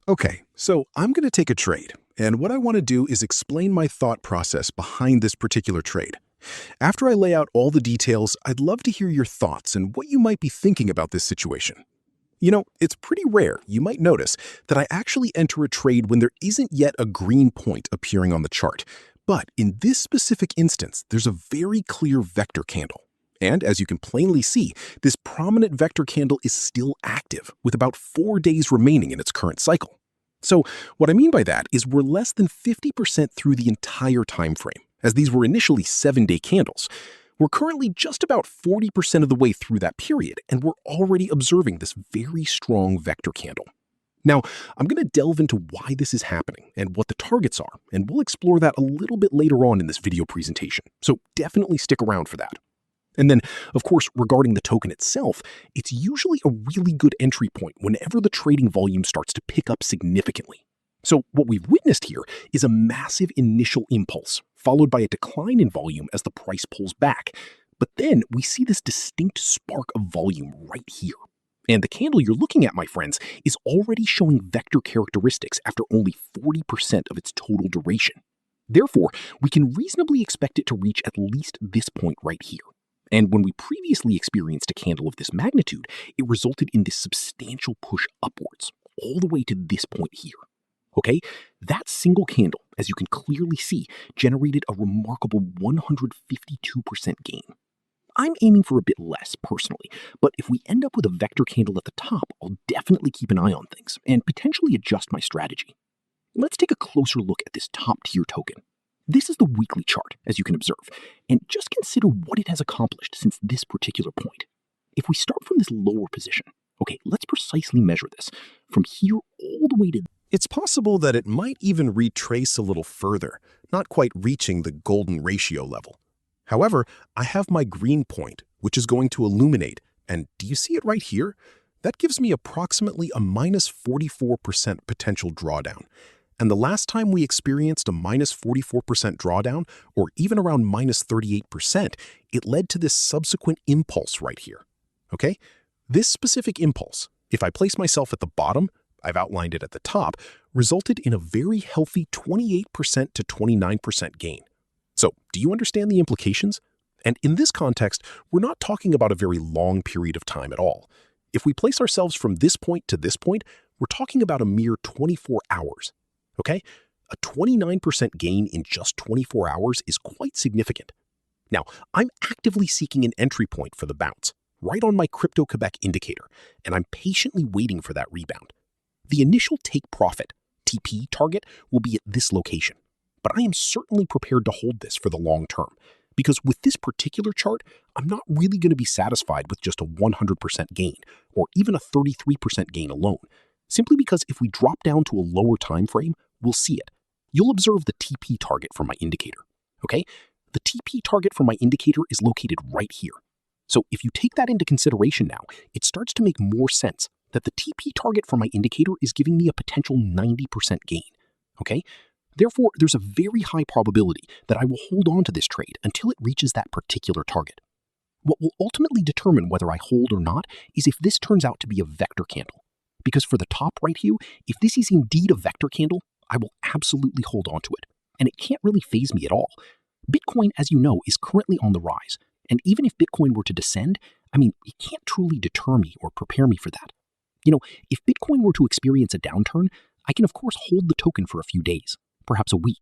Okay, so I'm going to take a trade, and what I want to do is explain my thought process behind this particular trade. After I lay out all the details, I'd love to hear your thoughts and what you might be thinking about this situation. It's pretty rare, you might notice, that I actually enter a trade when there isn't yet a green point appearing on the chart. But in this specific instance, there's a very clear vector candle. And as you can plainly see, this prominent vector candle is still active, with about 4 days remaining in its current cycle. So what I mean by that is we're less than 50% through the entire time frame, as these were initially 7-day candles. We're currently just about 40% of the way through that period, and we're already observing this very strong vector candle. Now, I'm going to delve into why this is happening and what the targets are, and we'll explore that a little bit later on in this video presentation, so definitely stick around for that. And then, of course, regarding the token itself, it's usually a really good entry point whenever the trading volume starts to pick up significantly. So what we've witnessed here is a massive initial impulse, followed by a decline in volume as the price pulls back. But then we see this distinct spark of volume right here. And the candle you're looking at, my friends, is already showing vector characteristics after only 40% of its total duration. Therefore, we can reasonably expect it to reach at least this point right here. And when we previously experienced a candle of this magnitude, it resulted in this substantial push upwards, all the way to this point here. Okay, that single candle, as you can clearly see, generated a remarkable 152% gain. I'm aiming for a bit less, personally, but if we end up with a vector candle at the top, I'll definitely keep an eye on things and potentially adjust my strategy. Let's take a closer look at this top-tier token. This is the weekly chart, as you can observe, and just consider what it has accomplished since this particular point. If we start from this lower position, okay, let's precisely measure this, from here all the way to... It's possible that it might even retrace a little further, not quite reaching the golden ratio level. However, I have my green point, which is going to illuminate, and do you see it right here? That gives me approximately a minus 44% potential drawdown. And the last time we experienced a minus 44% drawdown, or even around minus 38%, it led to this subsequent impulse right here. Okay? This specific impulse, if I place myself at the bottom, I've outlined it at the top, resulted in a very healthy 28% to 29% gain. So, do you understand the implications? And in this context, we're not talking about a very long period of time at all. If we place ourselves from this point to this point, we're talking about a mere 24 hours. Okay? A 29% gain in just 24 hours is quite significant. Now, I'm actively seeking an entry point for the bounce, right on my Crypto-Quebec indicator, and I'm patiently waiting for that rebound. The initial take profit, TP target, will be at this location, but I am certainly prepared to hold this for the long term, because with this particular chart, I'm not really going to be satisfied with just a 100% gain, or even a 33% gain alone, simply because if we drop down to a lower time frame, we'll see it. You'll observe the TP target from my indicator, okay? The TP target from my indicator is located right here. So if you take that into consideration now, it starts to make more sense that the TP target for my indicator is giving me a potential 90% gain, okay? Therefore, there's a very high probability that I will hold on to this trade until it reaches that particular target. What will ultimately determine whether I hold or not is if this turns out to be a vector candle. Because for the top right here, if this is indeed a vector candle, I will absolutely hold on to it. And it can't really faze me at all. Bitcoin, as you know, is currently on the rise. And even if Bitcoin were to descend, it can't truly deter me or prepare me for that. If Bitcoin were to experience a downturn, I can of course hold the token for a few days, perhaps a week,